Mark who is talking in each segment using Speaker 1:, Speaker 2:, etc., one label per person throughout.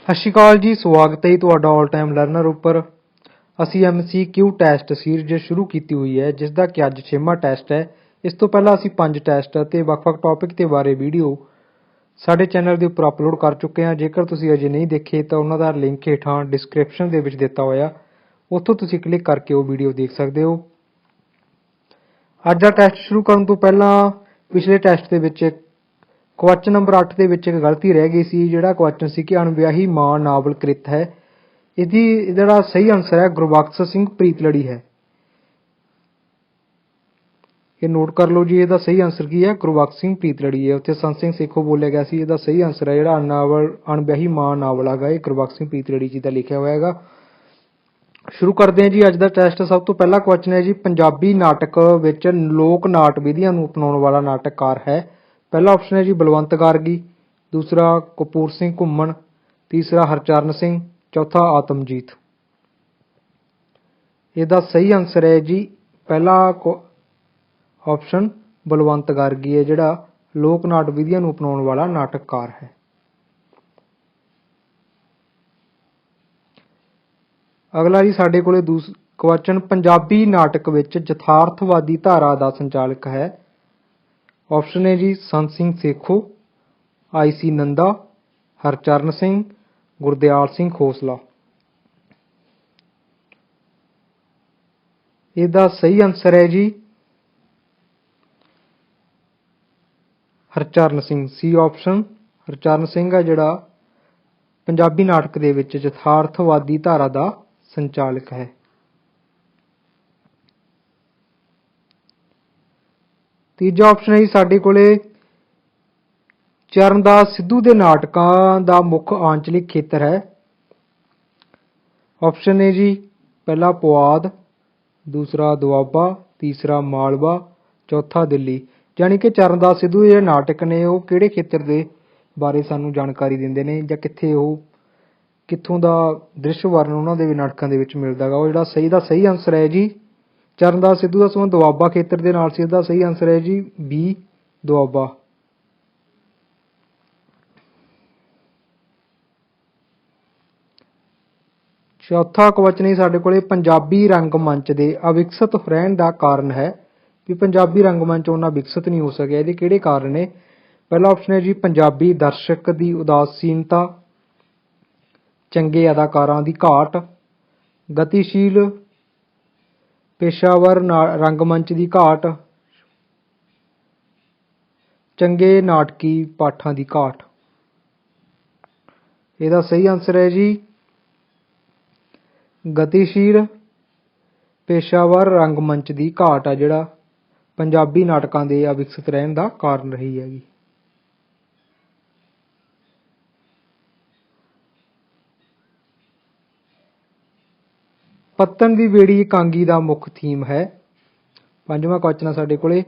Speaker 1: ਸਤਿ ਸ਼੍ਰੀ ਅਕਾਲ ਜੀ, ਸਵਾਗਤ ਹੈ ਤੁਹਾਡਾ ਆਲ ਟਾਈਮ ਲਰਨਰ ਉੱਪਰ। ਅਸੀਂ MCQ ਟੈਸਟ ਸੀਰੀਜ਼ ਸ਼ੁਰੂ ਕੀਤੀ ਹੋਈ ਹੈ, ਜਿਸ ਦਾ ਕਿ ਅੱਜ 6ਵਾਂ ਟੈਸਟ ਹੈ। ਇਸ ਤੋਂ ਪਹਿਲਾਂ ਅਸੀਂ 5 ਟੈਸਟ ਅਤੇ ਵੱਖ-ਵੱਖ ਟੌਪਿਕ ਦੇ ਬਾਰੇ ਵੀਡੀਓ ਸਾਡੇ ਚੈਨਲ ਦੇ ਉੱਪਰ ਅਪਲੋਡ ਕਰ ਚੁੱਕੇ ਹਾਂ। ਜੇਕਰ ਤੁਸੀਂ ਅਜੇ ਨਹੀਂ ਦੇਖੇ ਤਾਂ ਉਹਨਾਂ ਦਾ ਲਿੰਕ ਹੇਠਾਂ ਡਿਸਕ੍ਰਿਪਸ਼ਨ ਦੇ ਵਿੱਚ ਦਿੱਤਾ ਹੋਇਆ, ਉੱਥੋਂ ਤੁਸੀਂ ਕਲਿੱਕ ਕਰਕੇ ਉਹ ਵੀਡੀਓ ਦੇਖ ਸਕਦੇ ਹੋ। ਅੱਜ ਦਾ ਟੈਸਟ ਸ਼ੁਰੂ ਕਰਨ ਤੋਂ ਪਹਿਲਾਂ ਪਿਛਲੇ ਟੈਸਟ ਦੇ ਵਿੱਚ ਕੁਐਸਚਨ ਨੰਬਰ 8 ਦੇ ਵਿੱਚ ਇੱਕ ਗਲਤੀ ਰਹਿ ਗਈ ਸੀ। ਜਿਹੜਾ ਕੁਐਸਚਨ ਸੀ ਕਿ ਅਣਵਿਆਹੀ ਮਾਂ ਨਾਵਲ ਕ੍ਰਿਤ ਹੈ। ਇਹਦੀ ਜਿਹੜਾ ਸਹੀ ਆਨਸਰ ਹੈ ਗੁਰਬਖਸ਼ ਸਿੰਘ ਪ੍ਰੀਤਲੜੀ ਹੈ। ਇਹ ਨੋਟ ਕਰ ਲਓ ਜੀ, ਇਹਦਾ ਸਹੀ ਆਨਸਰ ਕੀ ਹੈ? ਗੁਰਬਖਸ਼ ਸਿੰਘ ਪ੍ਰੀਤਲੜੀ ਹੈ। ਉੱਥੇ ਸੰਤ ਸਿੰਘ ਸੇਖੋਂ ਬੋਲਿਆ ਗਿਆ ਸੀ। ਇਹਦਾ ਸਹੀ ਆਨਸਰ ਹੈ ਜਿਹੜਾ ਅਣਵਿਆਹੀ ਮਾਂ ਨਾਵਲ ਹੈਗਾ, ਇਹ ਗੁਰਬਖਸ਼ ਸਿੰਘ ਪ੍ਰੀਤਲੜੀ ਜੀ ਦਾ ਲਿਖਿਆ ਹੋਇਆ ਹੈਗਾ। ਸ਼ੁਰੂ ਕਰਦੇ ਹਾਂ ਜੀ ਅੱਜ ਦਾ ਟੈਸਟ। ਸਭ ਤੋਂ ਪਹਿਲਾ ਕੁਐਸਚਨ ਹੈ ਜੀ, ਪੰਜਾਬੀ ਨਾਟਕ ਵਿੱਚ ਲੋਕ ਨਾਟ ਵਿਧੀਆਂ ਨੂੰ ਅਪਣਾਉਣ ਵਾਲਾ ਨਾਟਕਕਾਰ ਹੈ। ਪਹਿਲਾ ਆਪਸ਼ਨ ਹੈ ਜੀ ਬਲਵੰਤ ਗਾਰਗੀ, ਦੂਸਰਾ ਕਪੂਰ ਸਿੰਘ ਘੁੰਮਣ, ਤੀਸਰਾ ਹਰਚਰਨ ਸਿੰਘ, ਚੌਥਾ ਆਤਮਜੀਤ। ਇਹਦਾ ਸਹੀ ਆਨਸਰ ਹੈ ਜੀ ਪਹਿਲਾ ਆਪਸ਼ਨ ਬਲਵੰਤ ਗਾਰਗੀ ਹੈ, ਜਿਹੜਾ ਲੋਕ ਨਾਟ ਵਿਧੀਆਂ ਨੂੰ ਅਪਣਾਉਣ ਵਾਲਾ ਨਾਟਕਕਾਰ ਹੈ। ਅਗਲਾ ਜੀ ਸਾਡੇ ਕੋਲੇ ਕੁਐਸਚਨ, ਪੰਜਾਬੀ ਨਾਟਕ ਵਿੱਚ ਯਥਾਰਥਵਾਦੀ ਧਾਰਾ ਦਾ ਸੰਚਾਲਕ ਹੈ। ਆਪਸ਼ਨ ਹੈ ਜੀ ਸੰਤ ਸਿੰਘ ਸੇਖੋਂ, IC ਨੰਦਾ, ਹਰਚਰਨ ਸਿੰਘ, ਗੁਰਦਿਆਲ ਸਿੰਘ ਖੋਸਲਾ। ਇਹਦਾ ਸਹੀ ਆਨਸਰ ਹੈ ਜੀ ਹਰਚਰਨ ਸਿੰਘ, ਸੀ ਆਪਸ਼ਨ। ਹਰਚਰਨ ਸਿੰਘ ਹੈ ਜਿਹੜਾ ਪੰਜਾਬੀ ਨਾਟਕ ਦੇ ਵਿੱਚ ਯਥਾਰਥਵਾਦੀ ਧਾਰਾ ਦਾ ਸੰਚਾਲਕ ਹੈ। ਤੀਜਾ ਆਪਸ਼ਨ ਹੈ ਜੀ ਸਾਡੇ ਕੋਲੇ, ਚਰਨਦਾਸ ਸਿੱਧੂ ਦੇ ਨਾਟਕਾਂ ਦਾ ਮੁੱਖ ਆਂਚਲਿਕ ਖੇਤਰ ਹੈ। ਆਪਸ਼ਨ ਹੈ ਜੀ ਪਹਿਲਾ ਪੁਆਧ, ਦੂਸਰਾ ਦੁਆਬਾ, ਤੀਸਰਾ ਮਾਲਵਾ, ਚੌਥਾ ਦਿੱਲੀ। ਯਾਨੀ ਕਿ ਚਰਨਦਾਸ ਸਿੱਧੂ ਦੇ ਜਿਹੜੇ ਨਾਟਕ ਨੇ ਉਹ ਕਿਹੜੇ ਖੇਤਰ ਦੇ ਬਾਰੇ ਸਾਨੂੰ ਜਾਣਕਾਰੀ ਦਿੰਦੇ ਨੇ, ਜਾਂ ਕਿੱਥੋਂ ਦਾ ਦ੍ਰਿਸ਼ ਵਰਣਨ ਉਹਨਾਂ ਦੇ ਨਾਟਕਾਂ ਦੇ ਵਿੱਚ ਮਿਲਦਾ ਗਾ। ਉਹ ਜਿਹੜਾ ਸਹੀ ਆਨਸਰ ਹੈ ਜੀ ਚਰਨਦਾਸ ਸਿੱਧੂ ਦਾ ਸੰਬੰਧ ਦੁਆਬਾ ਖੇਤਰ ਦੇ ਨਾਲ ਸੀ। ਇਹਦਾ ਸਹੀ ਆਨਸਰ ਹੈ ਜੀ B, ਦੁਆਬਾ। ਚੌਥਾ ਕੁਐਸਚਨ ਸਾਡੇ ਕੋਲੇ, ਪੰਜਾਬੀ ਰੰਗਮੰਚ ਦੇ ਅਵਿਕਸਿਤ ਰਹਿਣ ਦਾ ਕਾਰਨ ਹੈ। ਵੀ ਪੰਜਾਬੀ ਰੰਗਮੰਚ ਉਹਨਾਂ ਵਿਕਸਿਤ ਨਹੀਂ ਹੋ ਸਕਿਆ, ਇਹਦੇ ਕਿਹੜੇ ਕਾਰਨ ਨੇ? ਪਹਿਲਾ ਆਪਸ਼ਨ ਹੈ ਜੀ ਪੰਜਾਬੀ ਦਰਸ਼ਕ ਦੀ ਉਦਾਸੀਨਤਾ, ਚੰਗੇ ਅਦਾਕਾਰਾਂ ਦੀ ਘਾਟ, ਗਤੀਸ਼ੀਲ ਪੇਸ਼ਾਵਰ ਰੰਗਮੰਚ ਦੀ ਘਾਟ, ਚੰਗੇ ਨਾਟਕੀ ਪਾਠਾਂ ਦੀ ਘਾਟ। ਇਹਦਾ ਸਹੀ ਆਨਸਰ ਹੈ ਜੀ ਗਤੀਸ਼ੀਲ ਪੇਸ਼ਾਵਰ ਰੰਗਮੰਚ ਦੀ ਘਾਟ ਆ, ਜਿਹੜਾ ਪੰਜਾਬੀ ਨਾਟਕਾਂ ਦੇ ਅਵਿਕਸਿਤ ਰਹਿਣ ਦਾ ਕਾਰਨ ਰਹੀ ਹੈਗੀ। ਪੱਤਣ ਦੀ ਬੇੜੀ ਇਕਾਂਗੀ ਦਾ ਮੁੱਖ ਥੀਮ ਹੈ। ਪੰਜਵਾਂ ਕੁਐਸਚਨ ਸਾਡੇ ਕੋਲੇ,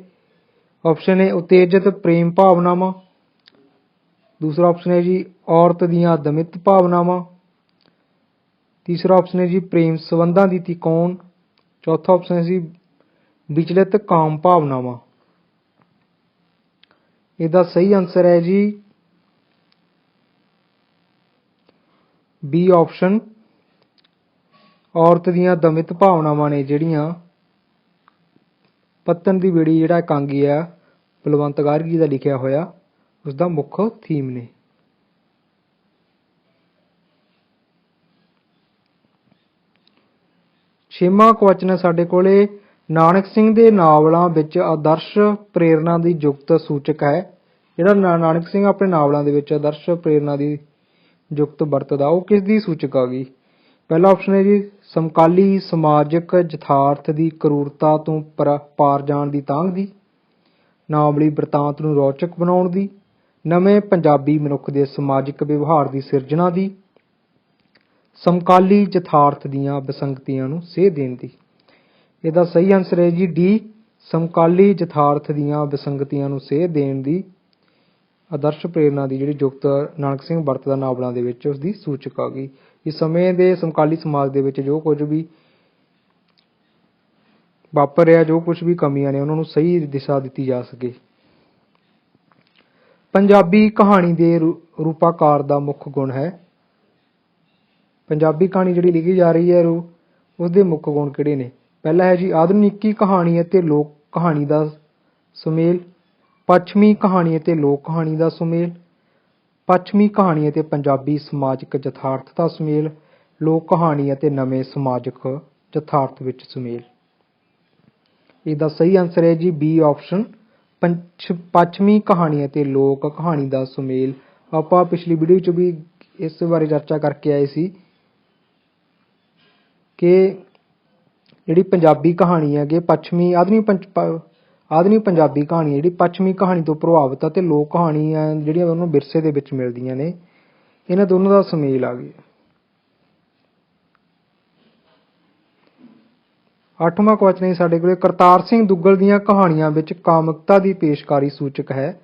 Speaker 1: ਆਪਸ਼ਨ ਹੈ ਉਤੇਜਿਤ ਪ੍ਰੇਮ ਭਾਵਨਾਵਾਂ, ਦੂਸਰਾ ਆਪਸ਼ਨ ਹੈ ਜੀ ਔਰਤ ਦੀਆਂ ਦਮਿਤ ਭਾਵਨਾਵਾਂ, ਤੀਸਰਾ ਆਪਸ਼ਨ ਹੈ ਜੀ ਪ੍ਰੇਮ ਸੰਬੰਧਾਂ ਦੀ ਤਿਕੋਣ, ਚੌਥਾ ਆਪਸ਼ਨ ਹੈ ਜੀ ਵਿਚਲਿਤ ਕਾਮ ਭਾਵਨਾਵਾਂ। ਇਹਦਾ ਸਹੀ ਆਨਸਰ ਹੈ ਜੀ B ਆਪਸ਼ਨ, ਔਰਤ ਦੀਆਂ ਦਮਿਤ ਭਾਵਨਾਵਾਂ ਨੇ ਜਿਹੜੀਆਂ ਪੱਤਣ ਦੀ ਬੇੜੀ ਜਿਹੜਾ ਇਕਾਂਗੀ ਆ ਬਲਵੰਤ ਗਾਰਗੀ ਦਾ ਲਿਖਿਆ ਹੋਇਆ, ਉਸਦਾ ਮੁੱਖ ਥੀਮ ਨੇ। ਛੇਵਾਂ ਕੁਐਸਚਨ ਹੈ ਸਾਡੇ ਕੋਲੇ, ਨਾਨਕ ਸਿੰਘ ਦੇ ਨਾਵਲਾਂ ਵਿੱਚ ਆਦਰਸ਼ ਪ੍ਰੇਰਨਾ ਦੀ ਜੁਗਤ ਸੂਚਕ ਹੈ। ਜਿਹੜਾ ਨਾਨਕ ਸਿੰਘ ਆਪਣੇ ਨਾਵਲਾਂ ਦੇ ਵਿੱਚ ਆਦਰਸ਼ ਪ੍ਰੇਰਨਾ ਦੀ ਜੁਗਤ ਵਰਤਦਾ, ਉਹ ਕਿਸ ਦੀ ਸੂਚਕ ਆ ਗਈ? ਪਹਿਲਾ ਆਪਸ਼ਨ ਹੈ ਜੀ ਸਮਕਾਲੀ ਸਮਾਜਿਕ ਯਥਾਰਥ ਦੀ ਕਰੂਰਤਾ ਤੋਂ ਪਾਰ ਜਾਣ ਦੀ ਤਾਂਘ ਦੀ, ਨਾਵਲੀ ਬਿਰਤਾਂਤ ਨੂੰ ਰੌਚਕ ਬਣਾਉਣ ਦੀ, ਨਵੇਂ ਪੰਜਾਬੀ ਮਨੁੱਖ ਦੇ ਸਮਾਜਿਕ ਵਿਵਹਾਰ ਦੀ ਸਿਰਜਣਾ ਦੀ, ਸਮਕਾਲੀ ਯਥਾਰਥ ਦੀਆਂ ਵਿਸੰਗਤੀਆਂ ਨੂੰ ਸੇਧ ਦੇਣ ਦੀ। ਇਹਦਾ ਸਹੀ ਆਨਸਰ ਹੈ ਜੀ D, ਸਮਕਾਲੀ ਯਥਾਰਥ ਦੀਆਂ ਵਿਸੰਗਤੀਆਂ ਨੂੰ ਸੇਧ ਦੇਣ ਦੀ ਆਦਰਸ਼ ਪ੍ਰੇਰਨਾ ਦੀ ਜਿਹੜੀ ਜੁਗਤ ਨਾਨਕ ਸਿੰਘ ਵਰਤਦਾ ਨਾਵਲਾਂ ਦੇ ਵਿੱਚ, ਉਸਦੀ ਸੂਚਕ ਆ ਗਈ। ਇਸ ਸਮੇਂ ਦੇ ਸਮਕਾਲੀ ਸਮਾਜ ਦੇ ਵਿੱਚ ਜੋ ਕੁਝ ਵੀ ਵਾਪਰ ਰਿਹਾ, ਜੋ ਕੁਝ ਵੀ ਕਮੀਆਂ ਨੇ, ਉਹਨਾਂ ਨੂੰ ਸਹੀ ਦਿਸ਼ਾ ਦਿੱਤੀ ਜਾ ਸਕੇ। ਪੰਜਾਬੀ ਕਹਾਣੀ ਦੇ ਰੂਪਾਕਾਰ ਦਾ ਮੁੱਖ ਗੁਣ ਹੈ। ਪੰਜਾਬੀ ਕਹਾਣੀ ਜਿਹੜੀ ਲਿਖੀ ਜਾ ਰਹੀ ਹੈ ਉਸ ਦੇ ਮੁੱਖ ਗੁਣ ਕਿਹੜੇ ਨੇ? ਪਹਿਲਾ ਹੈ ਜੀ ਆਧੁਨਿਕੀ ਕਹਾਣੀ ਅਤੇ ਲੋਕ ਕਹਾਣੀ ਦਾ ਸੁਮੇਲ, ਪੱਛਮੀ ਕਹਾਣੀ ਅਤੇ ਲੋਕ ਕਹਾਣੀ ਦਾ ਸੁਮੇਲ, ਪੱਛਮੀ ਕਹਾਣੀ ਅਤੇ ਪੰਜਾਬੀ ਸਮਾਜਿਕ ਯਥਾਰਥ ਦਾ ਸੁਮੇਲ, ਲੋਕ ਕਹਾਣੀ ਅਤੇ ਨਵੇਂ ਸਮਾਜਿਕ ਯਥਾਰਥ ਵਿੱਚ ਸੁਮੇਲ। ਇਹਦਾ ਸਹੀ ਆਨਸਰ ਹੈ ਜੀ ਬੀ ਆਪਸ਼ਨ, ਪੱਛਮੀ ਕਹਾਣੀ ਅਤੇ ਲੋਕ ਕਹਾਣੀ ਦਾ ਸੁਮੇਲ। ਆਪਾਂ ਪਿਛਲੀ ਵੀਡੀਓ 'ਚ ਵੀ ਇਸ ਬਾਰੇ ਚਰਚਾ ਕਰਕੇ ਆਏ ਸੀ ਕਿ ਜਿਹੜੀ ਪੰਜਾਬੀ ਕਹਾਣੀ ਹੈਗੀ ਪੱਛਮੀ ਆਧੁਨਿਕ ਪੰਜਾਬੀ ਕਹਾਣੀ ਜਿਹੜੀ ਪੱਛਮੀ ਕਹਾਣੀ ਤੋਂ ਪ੍ਰਭਾਵਿਤ ਹੈ, ਅਤੇ ਲੋਕ ਕਹਾਣੀਆਂ ਜਿਹੜੀਆਂ ਉਹਨੂੰ ਵਿਰਸੇ ਦੇ ਵਿੱਚ ਮਿਲਦੀਆਂ ਨੇ, ਇਹਨਾਂ ਦੋਨੋਂ ਦਾ ਸੁਮੇਲ ਆ ਗਿਆ। 8ਵਾਂ ਕੁਐਸਚਨ ਹੈ ਸਾਡੇ ਕੋਲ, ਕਰਤਾਰ ਸਿੰਘ ਦੁੱਗਲ ਦੀਆਂ ਕਹਾਣੀਆਂ ਵਿੱਚ ਕਾਮੁਕਤਾ ਦੀ ਪੇਸ਼ਕਾਰੀ ਸੂਚਕ ਹੈ।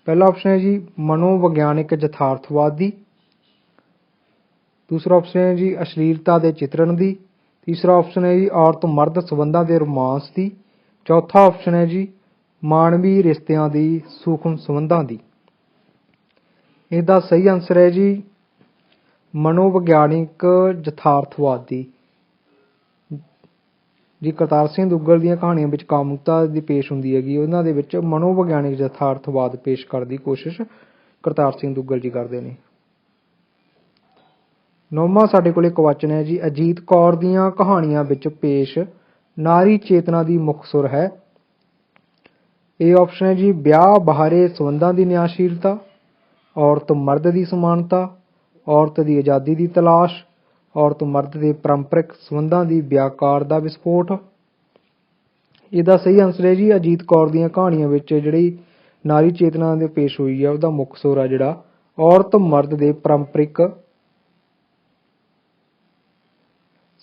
Speaker 1: ਪਹਿਲਾ ਆਪਸ਼ਨ ਹੈ ਜੀ ਮਨੋਵਿਗਿਆਨਿਕ ਯਥਾਰਥਵਾਦ ਦੀ, ਦੂਸਰਾ ਆਪਸ਼ਨ ਹੈ ਜੀ ਅਸ਼ਲੀਲਤਾ ਦੇ ਚਿਤਰਣ ਦੀ, ਤੀਸਰਾ ਆਪਸ਼ਨ ਹੈ ਜੀ ਔਰਤ ਮਰਦ ਸੰਬੰਧਾਂ ਦੇ ਰੋਮਾਂਸ ਦੀ, ਚੌਥਾ ਆਪਸ਼ਨ ਹੈ ਜੀ ਮਾਨਵੀ ਰਿਸ਼ਤਿਆਂ ਦੀ ਸੂਖਮ ਸੰਬੰਧਾਂ ਦੀ। ਇਹਦਾ ਸਹੀ ਆਨਸਰ ਹੈ ਜੀ ਮਨੋਵਿਗਿਆਨਿਕ ਯਥਾਰਥਵਾਦ ਦੀ। ਜੀ ਕਰਤਾਰ ਸਿੰਘ ਦੁੱਗਲ ਦੀਆਂ ਕਹਾਣੀਆਂ ਵਿੱਚ ਕਾਮੁਕਤਾ ਦੀ ਪੇਸ਼ ਹੁੰਦੀ ਹੈਗੀ, ਉਹਨਾਂ ਦੇ ਵਿੱਚ ਮਨੋਵਿਗਿਆਨਿਕ ਯਥਾਰਥਵਾਦ ਪੇਸ਼ ਕਰਨ ਦੀ ਕੋਸ਼ਿਸ਼ ਕਰਤਾਰ ਸਿੰਘ ਦੁੱਗਲ ਜੀ ਕਰਦੇ ਨੇ। 9ਵਾਂ ਸਾਡੇ ਕੋਲ ਕੁਐਸਚਨ ਹੈ ਜੀ ਅਜੀਤ ਕੌਰ ਦੀਆਂ ਕਹਾਣੀਆਂ ਵਿੱਚ ਪੇਸ਼ ਨਾਰੀ ਚੇਤਨਾ ਦੀ ਮੁੱਖ ਸੁਰ ਹੈ। ਇਹ ਆਪਸ਼ਨ ਹੈ ਜੀ ਵਿਆਹ ਬਾਹਰੇ ਸੰਬੰਧਾਂ ਦੀ ਨਿਆਸ਼ੀਲਤਾ, ਔਰਤ ਮਰਦ ਦੀ ਸਮਾਨਤਾ, ਔਰਤ ਦੀ ਆਜ਼ਾਦੀ ਦੀ ਤਲਾਸ਼, ਔਰਤ ਮਰਦ ਦੇ ਪਰੰਪਰਿਕ ਸੰਬੰਧਾਂ ਦੀ ਵਿਆਕਾਰ ਦਾ ਵਿਸਫੋਟ। ਇਹਦਾ ਸਹੀ ਆਨਸਰ ਹੈ ਜੀ ਅਜੀਤ ਕੌਰ ਦੀਆਂ ਕਹਾਣੀਆਂ ਵਿੱਚ ਜਿਹੜੀ ਨਾਰੀ ਚੇਤਨਾ ਦੇ ਪੇਸ਼ ਹੋਈ ਹੈ ਉਹਦਾ ਮੁੱਖ ਸੁਰ ਆ ਜਿਹੜਾ ਔਰਤ ਮਰਦ ਦੇ ਪਰੰਪਰਿਕ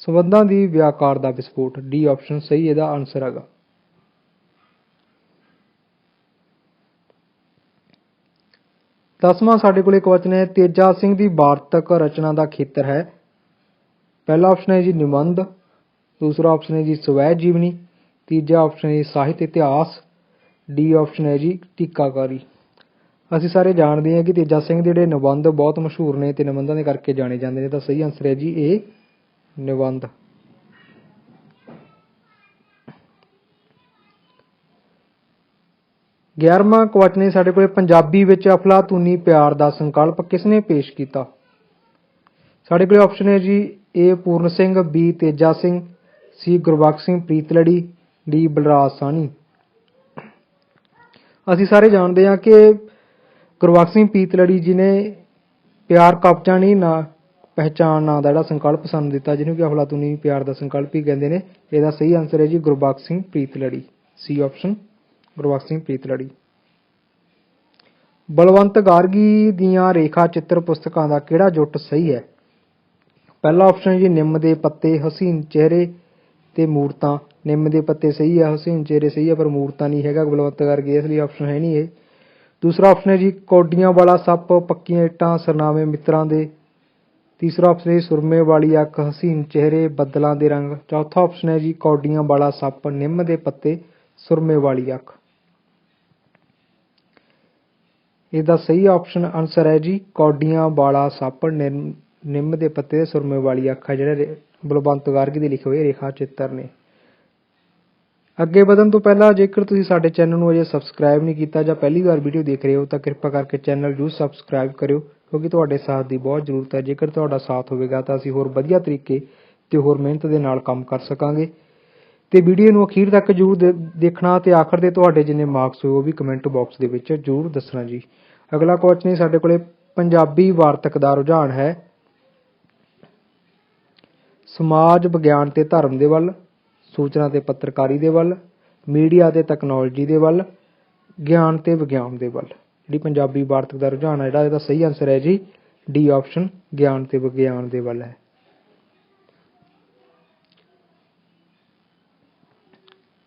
Speaker 1: ਸੰਬੰਧਾਂ ਦੀ ਵਿਆਕਾਰ ਦਾ ਵਿਸਫੋਟ। ਡੀ ਆਪਸ਼ਨ ਸਹੀ ਇਹਦਾ ਆਨਸਰ ਹੈਗਾ। 10ਵਾਂ ਸਾਡੇ ਕੋਲ ਕੁਐਸਚਨ ਹੈ ਤੇਜਾ ਸਿੰਘ ਦੀ ਵਾਰਤਕ ਰਚਨਾ ਦਾ ਖੇਤਰ ਹੈ। ਪਹਿਲਾ ਆਪਸ਼ਨ ਹੈ ਜੀ ਨਿਬੰਧ, ਦੂਸਰਾ ਆਪਸ਼ਨ ਹੈ ਜੀ ਸਵੈ ਜੀਵਨੀ, ਤੀਜਾ ਆਪਸ਼ਨ ਹੈ ਜੀ ਸਾਹਿਤ ਇਤਿਹਾਸ, ਡੀ ਆਪਸ਼ਨ ਹੈ ਜੀ ਟੀਕਾਕਾਰੀ। ਅਸੀਂ ਸਾਰੇ ਜਾਣਦੇ ਹਾਂ ਕਿ ਤੇਜਾ ਸਿੰਘ ਦੇ ਜਿਹੜੇ ਨਿਬੰਧ ਬਹੁਤ ਮਸ਼ਹੂਰ ਨੇ ਅਤੇ ਨਿਬੰਧਾਂ ਦੇ ਕਰਕੇ ਜਾਣੇ ਜਾਂਦੇ ਨੇ, ਤਾਂ ਸਹੀ ਆਨਸਰ ਹੈ ਜੀ ਇਹ ਨਿਬੰਧ। 11ਵਾਂ ਕੁਐਸਚਨ ਹੈ ਸਾਡੇ ਕੋਲ ਪੰਜਾਬੀ ਵਿੱਚ ਅਫਲਾਤੂਨੀ ਪਿਆਰ ਦਾ ਸੰਕਲਪ ਕਿਸਨੇ ਪੇਸ਼ ਕੀਤਾ? ਸਾਡੇ ਕੋਲ ਆਪਸ਼ਨ ਹੈ ਜੀ ਏ ਪੂਰਨ ਸਿੰਘ, ਬੀ ਤੇਜਾ ਸਿੰਘ, ਸੀ ਗੁਰਬਖਸ਼ ਸਿੰਘ ਪ੍ਰੀਤਲੜੀ, ਡੀ ਬਲਰਾਜ ਸਾਹਨੀ। ਅਸੀਂ ਸਾਰੇ ਜਾਣਦੇ ਹਾਂ ਕਿ ਗੁਰਬਖਸ਼ ਸਿੰਘ ਪ੍ਰੀਤਲੜੀ ਜੀ ਨੇ ਪਿਆਰ ਕਬਜ਼ਾ ਨਹੀਂ ਨਾ ਪਹਿਚਾਣ ਨਾਂ ਦਾ ਜਿਹੜਾ ਸੰਕਲਪ ਸਾਨੂੰ ਦਿੱਤਾ, ਜਿਹਨੂੰ ਕਿ ਅਫਲਾਤੂਨੀ ਪਿਆਰ ਦਾ ਸੰਕਲਪ ਹੀ ਕਹਿੰਦੇ ਨੇ। ਇਹਦਾ ਸਹੀ ਆਨਸਰ ਹੈ ਜੀ ਗੁਰਬਖਸ਼ ਸਿੰਘ ਪ੍ਰੀਤਲੜੀ, ਸੀ ਆਪਸ਼ਨ ਗੁਰਬਖਸ਼ ਸਿੰਘ ਪ੍ਰੀਤਲੜੀ। ਬਲਵੰਤ ਗਾਰਗੀ ਦੀਆਂ ਰੇਖਾ ਚਿੱਤਰ ਪੁਸਤਕਾਂ ਦਾ ਕਿਹੜਾ ਜੁੱਟ ਸਹੀ ਹੈ? ਪਹਿਲਾ ਆਪਸ਼ਨ ਜੀ ਨਿੰਮ ਦੇ ਪੱਤੇ, ਹਸੀਨ ਚਿਹਰੇ ਤੇ ਮੂਰਤਾਂ। ਨਿੰਮ ਦੇ ਪੱਤੇ ਸਹੀ ਹੈ, ਹਸੀਨ ਚਿਹਰੇ ਸਹੀ ਹੈ, ਪਰ ਮੂਰਤਾਂ ਨਹੀਂ ਹੈਗਾ ਬਲਵੰਤ ਗਾਰਗੀ, ਇਸ ਲਈ ਆਪਸ਼ਨ ਹੈ ਨਹੀਂ ਇਹ। ਦੂਸਰਾ ਆਪਸ਼ਨ ਹੈ ਜੀ ਕੌਡੀਆਂ ਵਾਲਾ ਸੱਪ, ਪੱਕੀਆਂ ਇੱਟਾਂ, ਸਰਨਾਮੇ ਮਿੱਤਰਾਂ ਦੇ। ਤੀਸਰਾ ਆਪਸ਼ਨ ਹੈ ਜੀ ਸੁਰਮੇ ਵਾਲੀ ਅੱਖ, ਹਸੀਨ ਚਿਹਰੇ, ਬੱਦਲਾਂ ਦੇ ਰੰਗ। ਚੌਥਾ ਆਪਸ਼ਨ ਹੈ ਜੀ ਕੌਡੀਆਂ ਵਾਲਾ ਸੱਪ, ਨਿੰਮ ਦੇ ਪੱਤੇ, ਸੁਰਮੇ ਵਾਲੀ ਅੱਖ। ਇਹਦਾ ਸਹੀ ਆਪਸ਼ਨ ਆਨਸਰ ਹੈ ਜੀ ਕੌਡੀਆਂ ਵਾਲਾ ਸੱਪ, ਨਿੰਮ ਦੇ ਪੱਤੇ ਤੇ ਸੁਰਮੇ ਵਾਲੀ ਅੱਖ ਹੈ ਜਿਹੜੇ ਬਲਵੰਤ ਗਾਰਗੀ ਦੇ ਲਿਖੇ ਹੋਏ ਰੇਖਾ ਚਿੱਤਰ ਨੇ। ਅੱਗੇ ਵਧਣ ਤੋਂ ਪਹਿਲਾਂ ਜੇਕਰ ਤੁਸੀਂ ਸਾਡੇ ਚੈਨਲ ਨੂੰ ਅਜੇ ਸਬਸਕ੍ਰਾਈਬ ਨਹੀਂ ਕੀਤਾ ਜਾਂ ਪਹਿਲੀ ਵਾਰ ਵੀਡੀਓ ਦੇਖ ਰਹੇ ਹੋ ਤਾਂ ਕਿਰਪਾ ਕਰਕੇ ਚੈਨਲ ਜ਼ਰੂਰ ਸਬਸਕ੍ਰਾਈਬ ਕਰਿਓ, ਕਿਉਂਕਿ ਤੁਹਾਡੇ ਸਾਥ ਦੀ ਬਹੁਤ ਜ਼ਰੂਰਤ ਹੈ। ਜੇਕਰ ਤੁਹਾਡਾ ਸਾਥ ਹੋਵੇਗਾ ਤਾਂ ਅਸੀਂ ਹੋਰ ਵਧੀਆ ਤਰੀਕੇ ਤੇ ਹੋਰ ਮਿਹਨਤ ਦੇ ਨਾਲ ਕੰਮ ਕਰ ਸਕਾਂਗੇ। ਤੇ ਵੀਡੀਓ ਨੂੰ ਅਖੀਰ ਤੱਕ ਜ਼ਰੂਰ ਦੇਖਣਾ ਤੇ ਆਖਰ ਦੇ ਤੁਹਾਡੇ ਜਿੰਨੇ ਮਾਰਕਸ ਹੋਏ ਉਹ ਵੀ ਕਮੈਂਟ ਬਾਕਸ ਦੇ ਵਿੱਚ ਜ਼ਰੂਰ ਦੱਸਣਾ ਜੀ। ਅਗਲਾ ਕੁਐਸਚਨ ਸਾਡੇ ਕੋਲੇ ਪੰਜਾਬੀ ਵਾਰਤਕ ਦਾ ਰੁਝਾਨ ਹੈ ਸਮਾਜ ਵਿਗਿਆਨ ਤੇ ਧਰਮ ਦੇ ਵੱਲ, ਸੂਚਨਾ ਤੇ ਪੱਤਰਕਾਰੀ ਦੇ ਵੱਲ, ਮੀਡੀਆ ਤੇ ਤਕਨੋਲੋਜੀ ਦੇ ਵੱਲ, ਗਿਆਨ ਤੇ ਵਿਗਿਆਨ ਦੇ ਵੱਲ। ਜਿਹੜੀ ਪੰਜਾਬੀ ਵਾਰਤਕ ਦਾ ਰੁਝਾਨ ਹੈ ਜਿਹੜਾ ਇਹਦਾ ਸਹੀ ਆਨਸਰ ਹੈ ਜੀ ਡੀ ਆਪਸ਼ਨ ਗਿਆਨ ਤੇ ਵਿਗਿਆਨ ਦੇ ਵੱਲ ਹੈ।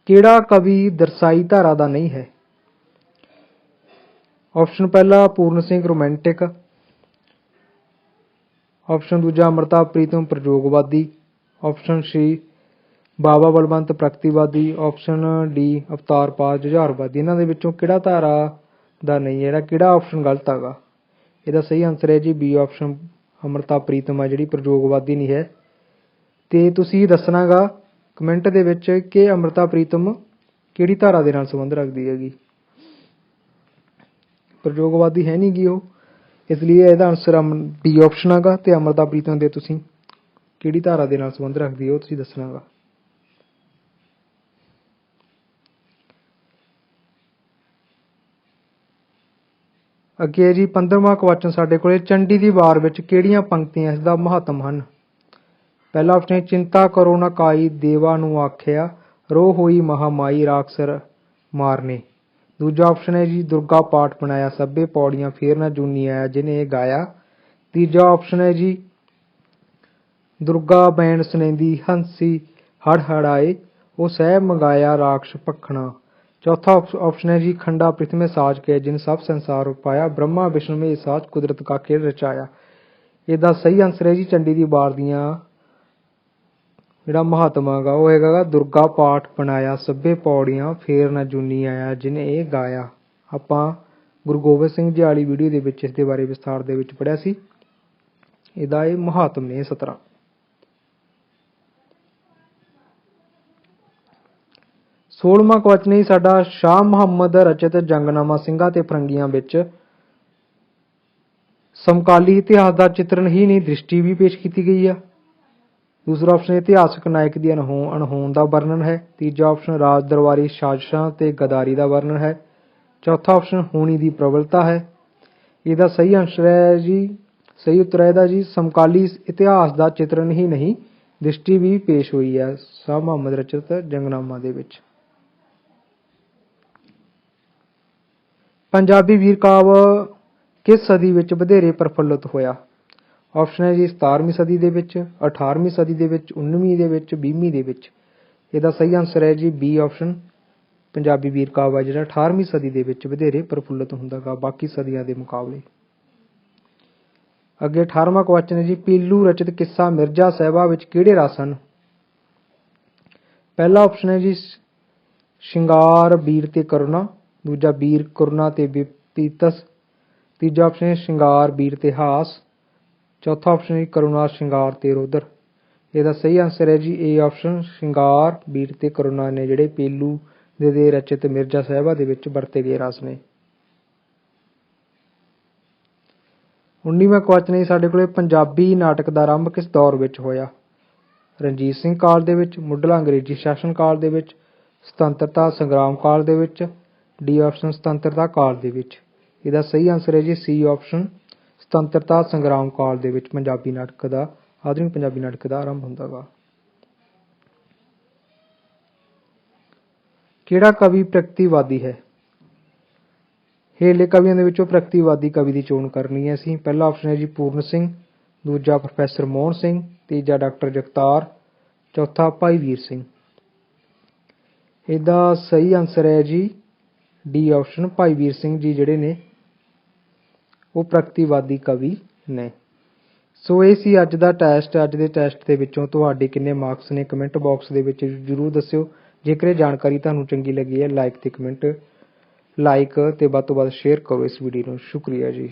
Speaker 1: ਕਿਹੜਾ ਕਵੀ ਦਰਸਾਈ ਧਾਰਾ ਦਾ ਨਹੀਂ ਹੈ? ਆਪਸ਼ਨ ਪਹਿਲਾ ਪੂਰਨ ਸਿੰਘ ਰੋਮਾਂਟਿਕ, ਆਪਸ਼ਨ ਦੂਜਾ ਅੰਮ੍ਰਿਤਾ ਪ੍ਰੀਤਮ ਪ੍ਰਯੋਗਵਾਦੀ, ਆਪਸ਼ਨ ਸੀ ਬਾਬਾ ਬਲਵੰਤ ਪ੍ਰਗਤੀਵਾਦੀ, ਆਪਸ਼ਨ ਡੀ ਅਵਤਾਰਪਾਲ ਜੁਝਾਰਵਾਦੀ। ਇਹਨਾਂ ਦੇ ਵਿੱਚੋਂ ਕਿਹੜਾ ਧਾਰਾ ਦਾ ਨਹੀਂ ਹੈ, ਜਿਹੜਾ ਕਿਹੜਾ ਆਪਸ਼ਨ ਗਲਤ ਹੈਗਾ? ਇਹਦਾ ਸਹੀ ਆਨਸਰ ਹੈ ਜੀ ਬੀ ਆਪਸ਼ਨ ਅੰਮ੍ਰਿਤਾ ਪ੍ਰੀਤਮ ਆ ਜਿਹੜੀ ਪ੍ਰਯੋਗਵਾਦੀ ਨਹੀਂ ਹੈ। ਤੇ ਤੁਸੀਂ ਦੱਸਣਾ ਗਾ ਕਮੈਂਟ ਦੇ ਵਿੱਚ ਕਿ ਅੰਮ੍ਰਿਤਾ ਪ੍ਰੀਤਮ ਕਿਹੜੀ ਧਾਰਾ ਦੇ ਨਾਲ ਸੰਬੰਧ ਰੱਖਦੀ ਹੈਗੀ। ਪ੍ਰਯੋਗਵਾਦੀ ਹੈ ਨਹੀਂ ਗੀ ਉਹ, ਇਸ ਲਈ ਇਹਦਾ ਆਨਸਰ B ਆਪਸ਼ਨ ਹੈਗਾ। ਤੇ ਅੰਮ੍ਰਿਤਾ ਪ੍ਰੀਤਮ ਦੇ ਤੁਸੀਂ ਕਿਹੜੀ ਧਾਰਾ ਦੇ ਨਾਲ ਸੰਬੰਧ ਰੱਖਦੀ ਹੈ ਉਹ ਤੁਸੀਂ ਦੱਸਣਾ ਗਾ। ਅੱਗੇ ਜੀ 15ਵਾਂ ਕੁਐਸਚਨ ਸਾਡੇ ਕੋਲੇ, ਚੰਡੀ ਦੀ ਵਾਰ ਵਿੱਚ ਕਿਹੜੀਆਂ ਪੰਕਤੀਆਂ ਇਸ ਦਾ ਮਹੱਤਵ ਹਨ। ਪਹਿਲਾ ਆਪਸ਼ਨ ਹੈ, ਚਿੰਤਾ ਕਰੋ ਨਾ ਕਾਈ ਦੇਵਾ ਨੂੰ ਆਖਿਆ, ਰੋ ਹੋਈ ਮਹਾਮਾਈ ਰਾਖਸਰ ਮਾਰਨੇ। ਦੂਜਾ ਆਪਸ਼ਨ ਹੈ ਜੀ, ਦੁਰਗਾ ਪਾਠ ਬਣਾਇਆ ਸਭੇ ਪੌੜੀਆਂ ਫੇਰ ਨਾ ਜੂਨੀ ਆਇਆ ਜਿਹਨੇ ਇਹ ਗਾਇਆ। ਤੀਜਾ ਆਪਸ਼ਨ ਹੈ ਜੀ, ਦੁਰਗਾ ਬੈਣ ਸੁਨੇਂਦੀ ਹੰਸੀ ਹੜ ਹੜ ਆਏ, ਉਹ ਸਹਿ ਮੰਗਾਇਆ ਰਾਖਸ਼ ਭਖਣਾ। चौथा ऑप्शन है जी, खंडा पृथ्वी साज के जिन सब संसार पाया, ब्रह्मा विष्णु में साज कुदरत का खेल रचाया। ਇਹਦਾ ਸਹੀ ਆਨਸਰ ਹੈ ਜੀ ਚੰਡੀ ਦੀ ਵਾਰ ਦੀਆਂ ਜਿਹੜਾ ਮਹੱਤਵ ਹੈਗਾ ਉਹ ਹੈਗਾ ਦੁਰਗਾ ਪਾਠ ਬਣਾਇਆ ਸਭੇ ਪੌੜੀਆਂ ਫੇਰ ਨਾ ਜੂਨੀ ਆਇਆ ਜਿਹਨੇ ਇਹ ਗਾਇਆ। ਆਪਾਂ ਗੁਰੂ ਗੋਬਿੰਦ ਸਿੰਘ ਜੀ ਵਾਲੀ ਵੀਡੀਓ ਦੇ ਵਿੱਚ ਇਸ ਦੇ ਬਾਰੇ ਵਿਸਥਾਰ ਦੇ ਵਿੱਚ ਪੜ੍ਹਿਆ ਸੀ। ਇਹਦਾ ਇਹ ਮਹੱਤਵ ਨੇ 17। 16ਵਾਂ ਕੁਐਸਚਨ ਹੈ ਸਾਡਾ, ਸ਼ਾਹ ਮੁਹੰਮਦ ਰਚਿਤ ਜੰਗਨਾਮਾ ਸਿੰਘਾਂ ਤੇ ਫਰੰਗੀਆਂ ਵਿੱਚ ਸਮਕਾਲੀ ਇਤਿਹਾਸ ਦਾ ਚਿੱਤਰਣ ਹੀ ਨਹੀਂ ਦ੍ਰਿਸ਼ਟੀ ਵੀ ਪੇਸ਼ ਕੀਤੀ ਗਈ ਆ। ਦੂਸਰਾ ਆਪਸ਼ਨ ਇਤਿਹਾਸਕ ਨਾਇਕ ਦੀ ਅਣਹੋਂਦ ਦਾ ਵਰਣਨ ਹੈ। ਤੀਜਾ ਆਪਸ਼ਨ ਰਾਜ ਦਰਬਾਰੀ ਸਾਜ਼ਿਸ਼ਾਂ ਤੇ ਗਦਾਰੀ ਦਾ ਵਰਣਨ ਹੈ। ਚੌਥਾ ਆਪਸ਼ਨ ਹੋਣੀ ਦੀ ਪ੍ਰਬਲਤਾ ਹੈ। ਇਹਦਾ ਸਹੀ ਆਨਸਰ ਹੈ ਜੀ, ਸਹੀ ਉੱਤਰ ਹੈ ਇਹਦਾ ਜੀ, ਸਮਕਾਲੀ ਇਤਿਹਾਸ ਦਾ ਚਿੱਤਰਣ ਹੀ ਨਹੀਂ ਦ੍ਰਿਸ਼ਟੀ ਵੀ ਪੇਸ਼ ਹੋਈ ਹੈ ਸ਼ਾਹ ਮੁਹੰਮਦ ਰਚਿਤ ਜੰਗਨਾਮਾ ਦੇ ਵਿੱਚ। ਪੰਜਾਬੀ ਵੀਰ ਕਾਵਿ ਕਿਸ ਸਦੀ ਵਿੱਚ ਵਧੇਰੇ ਪ੍ਰਫੁੱਲਤ ਹੋਇਆ। ਆਪਸ਼ਨ ਹੈ ਜੀ 17ਵੀਂ ਸਦੀ ਦੇ ਵਿੱਚ, 18ਵੀਂ ਸਦੀ ਦੇ ਵਿੱਚ, 19ਵੀਂ ਦੇ ਵਿੱਚ, 20ਵੀਂ ਦੇ ਵਿੱਚ। ਇਹਦਾ ਸਹੀ ਆਨਸਰ ਹੈ ਜੀ B ਆਪਸ਼ਨ, ਪੰਜਾਬੀ ਵੀਰ ਕਾਵਿ ਜਿਹੜਾ 18ਵੀਂ ਸਦੀ ਦੇ ਵਿੱਚ ਵਧੇਰੇ ਪ੍ਰਫੁੱਲਤ ਹੁੰਦਾ ਗਾ ਬਾਕੀ ਸਦੀਆਂ ਦੇ ਮੁਕਾਬਲੇ। ਅੱਗੇ 18ਵਾਂ ਕੁਐਸਚਨ ਹੈ ਜੀ, ਪੀਲੂ ਰਚਿਤ ਕਿੱਸਾ ਮਿਰਜ਼ਾ ਸਾਹਿਬਾ ਵਿੱਚ ਕਿਹੜੇ ਰਸ ਹਨ। ਪਹਿਲਾ ਆਪਸ਼ਨ ਹੈ ਜੀ ਸ਼ਿੰਗਾਰ ਵੀਰ ਤੇ ਕਰੁਣਾ। ਦੂਜਾ ਵੀਰ ਕਰੁਣਾ ਤੇ ਵਿਪੀਤਸ। ਤੀਜਾ ਆਪਸ਼ਨ ਹੈ ਸ਼ਿੰਗਾਰ ਵੀਰ ਤੇ ਹਾਸ। ਚੌਥਾ ਆਪਸ਼ਨ ਹੈ ਕਰੁਣਾ ਸ਼ਿੰਗਾਰ ਤੇ ਰੋਦਰ। ਇਹਦਾ ਸਹੀ ਆਨਸਰ ਹੈ ਜੀ A ਆਪਸ਼ਨ, ਸ਼ਿੰਗਾਰ ਵੀਰ ਤੇ ਕਰੁਣਾ ਨੇ ਜਿਹੜੇ ਪੀਲੂ ਦੇ ਰਚਿਤ ਮਿਰਜ਼ਾ ਸਾਹਿਬਾ ਦੇ ਵਿੱਚ ਵਰਤੇ ਗਏ ਰਸ ਨੇ। 19ਵਾਂ ਕੁਐਸਚਨ ਹੈ ਸਾਡੇ ਕੋਲੇ, ਪੰਜਾਬੀ ਨਾਟਕ ਦਾ ਆਰੰਭ ਕਿਸ ਦੌਰ ਵਿੱਚ ਹੋਇਆ। ਰਣਜੀਤ ਸਿੰਘ ਕਾਲ ਦੇ ਵਿੱਚ, ਮੁੱਢਲਾ ਅੰਗਰੇਜ਼ੀ ਸ਼ਾਸਨ ਕਾਲ ਦੇ ਵਿੱਚ, ਸੁਤੰਤਰਤਾ ਸੰਗਰਾਮ ਕਾਲ ਦੇ ਵਿੱਚ, D ਆਪਸ਼ਨ ਸੁਤੰਤਰਤਾ ਕਾਲ ਦੇ ਵਿੱਚ। ਇਹਦਾ ਸਹੀ ਆਨਸਰ ਹੈ ਜੀ C ਆਪਸ਼ਨ, ਸੁਤੰਤਰਤਾ ਸੰਗਰਾਮ ਕਾਲ ਦੇ ਵਿੱਚ ਪੰਜਾਬੀ ਨਾਟਕ ਦਾ, ਆਧੁਨਿਕ ਪੰਜਾਬੀ ਨਾਟਕ ਦਾ ਆਰੰਭ ਹੁੰਦਾ ਗਾ। ਕਿਹੜਾ ਕਵੀ ਪ੍ਰਗਤੀਵਾਦੀ ਹੈ। ਹੇਠਲੇ ਕਵੀਆਂ ਦੇ ਵਿੱਚੋਂ ਪ੍ਰਗਤੀਵਾਦੀ ਕਵੀ ਦੀ ਚੋਣ ਕਰਨੀ ਹੈ ਅਸੀਂ। ਪਹਿਲਾ ਆਪਸ਼ਨ ਹੈ ਜੀ ਪੂਰਨ ਸਿੰਘ। ਦੂਜਾ ਪ੍ਰੋਫੈਸਰ ਮੋਹਨ ਸਿੰਘ। ਤੀਜਾ ਡਾਕਟਰ ਜਗਤਾਰ। ਚੌਥਾ ਭਾਈ ਵੀਰ ਸਿੰਘ। ਇਹਦਾ ਸਹੀ ਆਨਸਰ ਹੈ ਜੀ D ਆਪਸ਼ਨ, ਭਾਈ ਵੀਰ ਸਿੰਘ ਜੀ ਜਿਹੜੇ ਨੇ ਉਹ ਪ੍ਰਗਤੀਵਾਦੀ ਕਵੀ ਨੇ। ਸੋ ਇਹ ਸੀ ਅੱਜ ਦਾ ਟੈਸਟ। ਅੱਜ ਦੇ ਟੈਸਟ ਦੇ ਵਿੱਚੋਂ ਤੁਹਾਡੇ ਕਿੰਨੇ ਮਾਰਕਸ ਨੇ ਕਮੈਂਟ ਬਾਕਸ ਦੇ ਵਿੱਚ ਜ਼ਰੂਰ ਦੱਸਿਓ। ਜੇਕਰ ਇਹ ਜਾਣਕਾਰੀ ਤੁਹਾਨੂੰ ਚੰਗੀ ਲੱਗੀ ਹੈ ਲਾਈਕ ਤੇ ਵੱਧ ਤੋਂ ਵੱਧ ਸ਼ੇਅਰ ਕਰੋ ਇਸ ਵੀਡੀਓ ਨੂੰ। ਸ਼ੁਕਰੀਆ ਜੀ।